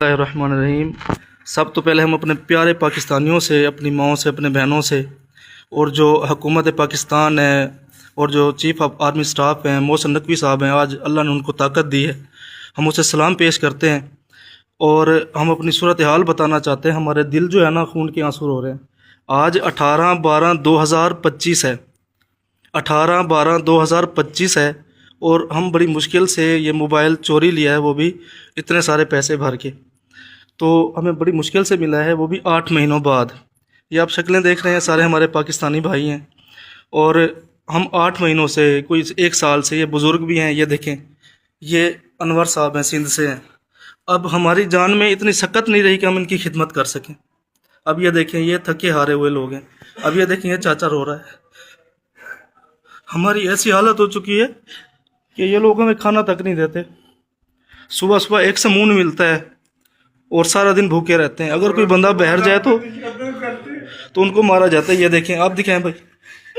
الرحمن الرحیم۔ سب تو پہلے ہم اپنے پیارے پاکستانیوں سے، اپنی ماؤں سے، اپنے بہنوں سے، اور جو حکومت پاکستان ہے اور جو چیف آف آرمی سٹاف ہیں محسن نقوی صاحب ہیں، آج اللہ نے ان کو طاقت دی ہے، ہم اسے سلام پیش کرتے ہیں اور ہم اپنی صورتحال بتانا چاہتے ہیں۔ ہمارے دل جو ہے نا خون کے آنسو ہو رہے ہیں۔ آج 18/12/2025 ہے، 18/12/2025 ہے، اور ہم بڑی مشکل سے یہ موبائل چوری لیا ہے، وہ بھی اتنے سارے پیسے بھر کے، تو ہمیں بڑی مشکل سے ملا ہے، وہ بھی 8 مہینوں بعد۔ یہ آپ شکلیں دیکھ رہے ہیں، سارے ہمارے پاکستانی بھائی ہیں، اور ہم 8 مہینوں سے، کوئی 1 سال سے، یہ بزرگ بھی ہیں، یہ دیکھیں، یہ انور صاحب ہیں، سندھ سے ہیں۔ اب ہماری جان میں اتنی سکت نہیں رہی کہ ہم ان کی خدمت کر سکیں۔ اب یہ دیکھیں، یہ تھکے ہارے ہوئے لوگ ہیں۔ اب یہ دیکھیں، یہ چاچا رو رہا ہے۔ ہماری ایسی حالت ہو چکی ہے کہ یہ لوگ ہمیں کھانا تک نہیں دیتے۔ صبح صبح ایک سمون ملتا ہے اور سارا دن بھوکے رہتے ہیں۔ اگر کوئی بندہ بہر جائے تو ان کو مارا جاتا ہے۔ یہ دیکھیں، آپ دکھائیں بھائی،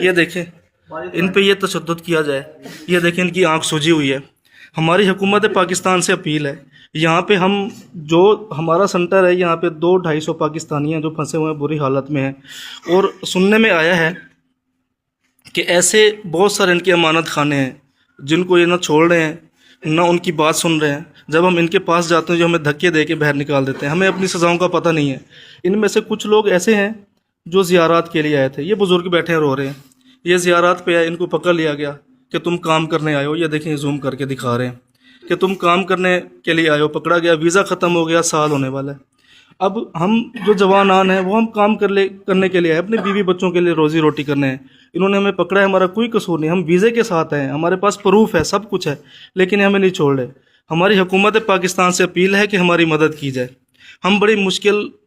یہ دیکھیں، ان پہ یہ تشدد کیا جائے۔ یہ دیکھیں، ان کی آنکھ سوجی ہوئی ہے۔ ہماری حکومت پاکستان سے اپیل ہے، یہاں پہ ہم جو ہمارا سنٹر ہے، یہاں پہ 200-250 پاکستانی ہیں جو پھنسے ہوئے ہیں، بری حالت میں ہیں، اور سننے میں آیا ہے کہ ایسے بہت سارے ان کے امانت خانے ہیں جن کو یہ نہ چھوڑ رہے ہیں، نہ ان کی بات سن رہے ہیں۔ جب ہم ان کے پاس جاتے ہیں، جو ہمیں دھکے دے کے باہر نکال دیتے ہیں، ہمیں اپنی سزاؤں کا پتہ نہیں ہے۔ ان میں سے کچھ لوگ ایسے ہیں جو زیارات کے لیے آئے تھے، یہ بزرگ بیٹھے ہیں رو رہے ہیں، یہ زیارات پہ آئے، ان کو پکڑ لیا گیا کہ تم کام کرنے آئے ہو۔ یہ دیکھیں، زوم کر کے دکھا رہے ہیں کہ تم کام کرنے کے لیے آئے ہو، پکڑا گیا، ویزا ختم ہو گیا، سال ہونے والا ہے۔ اب ہم جو جوانان ہیں، وہ ہم کام کرنے کے لیے آئے، اپنے بیوی بچوں کے لیے روزی روٹی کرنے ہیں۔ انہوں نے ہمیں پکڑا ہے، ہمارا کوئی قصور نہیں، ہم ویزے کے ساتھ ہیں، ہمارے پاس پروف ہے، سب کچھ ہے، لیکن ہمیں نہیں چھوڑ رہے۔ ہماری حکومت پاکستان سے اپیل ہے کہ ہماری مدد کی جائے۔ ہم بڑی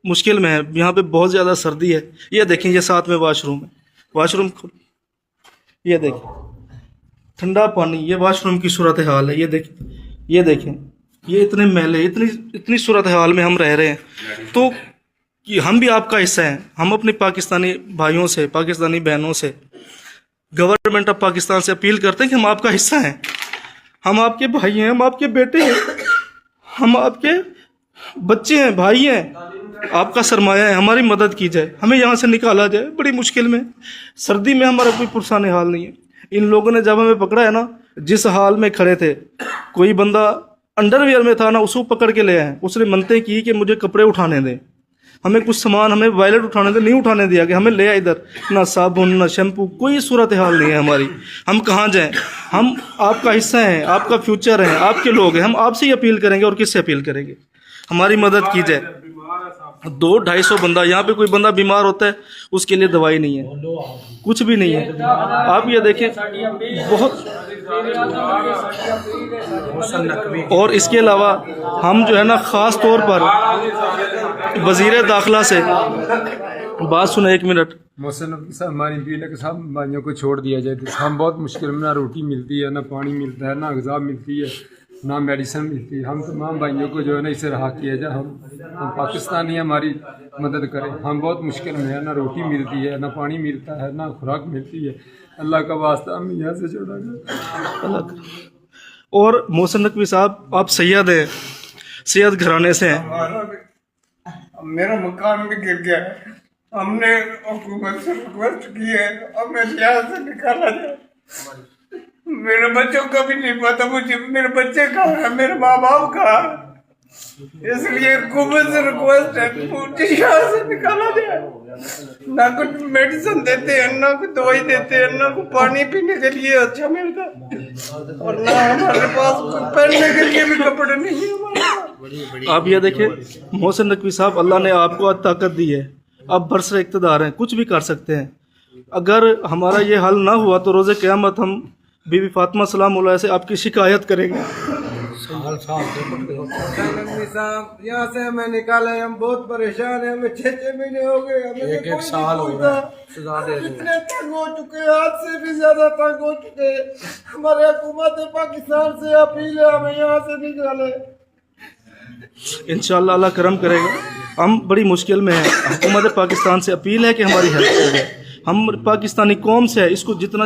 مشکل میں ہیں، یہاں پہ بہت زیادہ سردی ہے۔ یہ دیکھیں، یہ ساتھ میں واش روم ہے، واش روم یہ دیکھیں، ٹھنڈا پانی، یہ واش روم کی صورتحال ہے۔ یہ دیکھیں، یہ اتنے میلے، اتنی صورتحال میں ہم رہ رہے ہیں۔ تو ہم بھی آپ کا حصہ ہیں۔ ہم اپنے پاکستانی بھائیوں سے، پاکستانی بہنوں سے، گورنمنٹ آف پاکستان سے اپیل کرتے ہیں کہ ہم آپ کا حصہ ہیں، ہم آپ کے بھائی ہیں، ہم آپ کے بیٹے ہیں، ہم آپ کے بچے ہیں، بھائی ہیں، آپ کا سرمایہ ہے، ہماری مدد کی جائے، ہمیں یہاں سے نکالا جائے۔ بڑی مشکل میں، سردی میں ہمارا کوئی پرسان حال نہیں ہے۔ ان لوگوں نے جب ہمیں پکڑا ہے نا، جس حال میں کھڑے تھے، کوئی بندہ انڈر ویئر میں تھا نا، اس کو پکڑ کے لے آئے، اس نے منتیں کی کہ مجھے کپڑے اٹھانے دیں، ہمیں کچھ سامان، ہمیں وائلٹ اٹھانے دیں، نہیں اٹھانے دیا کہ ہمیں لے آئے ادھر، نہ صابن نہ شیمپو، کوئی صورتحال نہیں ہے ہماری۔ ہم کہاں جائیں؟ ہم آپ کا حصہ ہیں، آپ کا فیوچر ہیں، آپ کے لوگ ہیں، ہم آپ سے ہی اپیل کریں گے، اور کس سے اپیل کریں گے؟ ہماری مدد کی جائے۔ 200-250 بندہ، یہاں پہ کوئی بندہ بیمار ہوتا ہے، اس کے لیے دوائی نہیں ہے، کچھ بھی نہیں ہے۔ آپ یہ دیکھیں، بہت، اور اس کے علاوہ ہم جو ہے نا، خاص طور پر وزیر داخلہ سے بات سنیں، 1 منٹ۔ محسن نقوی صاحب، ہماری اپیل ہے کہ سب بھائیوں کو چھوڑ دیا جائے۔ ہم بہت مشکل میں، نہ روٹی ملتی ہے، نہ پانی ملتا ہے، نہ غذا ملتی ہے، نہ میڈیسن ملتی ہے۔ ہم تمام بھائیوں کو جو ہے نا، اسے رہا کیا جائے۔ ہم پاکستانی، ہماری مدد کریں۔ ہم بہت مشکل میں ہیں، نہ روٹی ملتی ہے، نہ پانی ملتا ہے، نہ خوراک ملتی ہے۔ اللہ کا واسطہ، ہم یہاں سے چھوڑا جائے۔ اور محسن نقوی صاحب، آپ سید ہیں، سید گھرانے سے ہیں۔ میرا مکان بھی گر گیا ہے، ہم نے حکومت سے ریکویسٹ کی ہے، ہمیں یہاں سے نکالا جائے۔ میرے بچوں کا بھی نہیں پتا مجھے، میرے بچے کہاں ہیں، میرے ماں باپ کہاں ہیں، اس لیے حکومت سے ریکویسٹ ہے مجھے یہاں سے نکالا جائے۔ نہ کچھ میڈیسن دیتے ہیں، نہ کوئی دوائی دیتے ہیں، نہ کوئی پانی پینے کے لیے اچھا ملتا ہے، اور نہ ہمارے پاس پہننے کے لیے بھی کپڑے نہیں ہیں ہمارے۔ آپ یہ دیکھیں، محسن نقوی صاحب، اللہ نے آپ کو طاقت دی ہے، آپ برسر اقتدار ہیں، کچھ بھی کر سکتے ہیں۔ اگر ہمارا یہ حل نہ ہوا تو روز قیامت ہم بی بی فاطمہ سلام اللہ سے آپ کی شکایت کریں گے۔ صاحب، یہاں سے ہمیں نکالے، ہم بہت پریشان ہیں، ہمیں 6 مہینے ہو گئے، ہمیں 1 سال ہو گیا، اتنے تنگ ہو چکے، آج سے بھی زیادہ تنگ ہو چکے۔ ہمارے حکومت پاکستان سے اپیل ہے، ہمیں یہاں سے نکالے۔ انشاءاللہ اللہ کرم کرے گا۔ ہم بڑی مشکل میں ہیں، حکومت پاکستان سے اپیل ہے کہ ہماری ہیلپ کرے۔ ہم پاکستانی قوم سے ہے، اس کو جتنا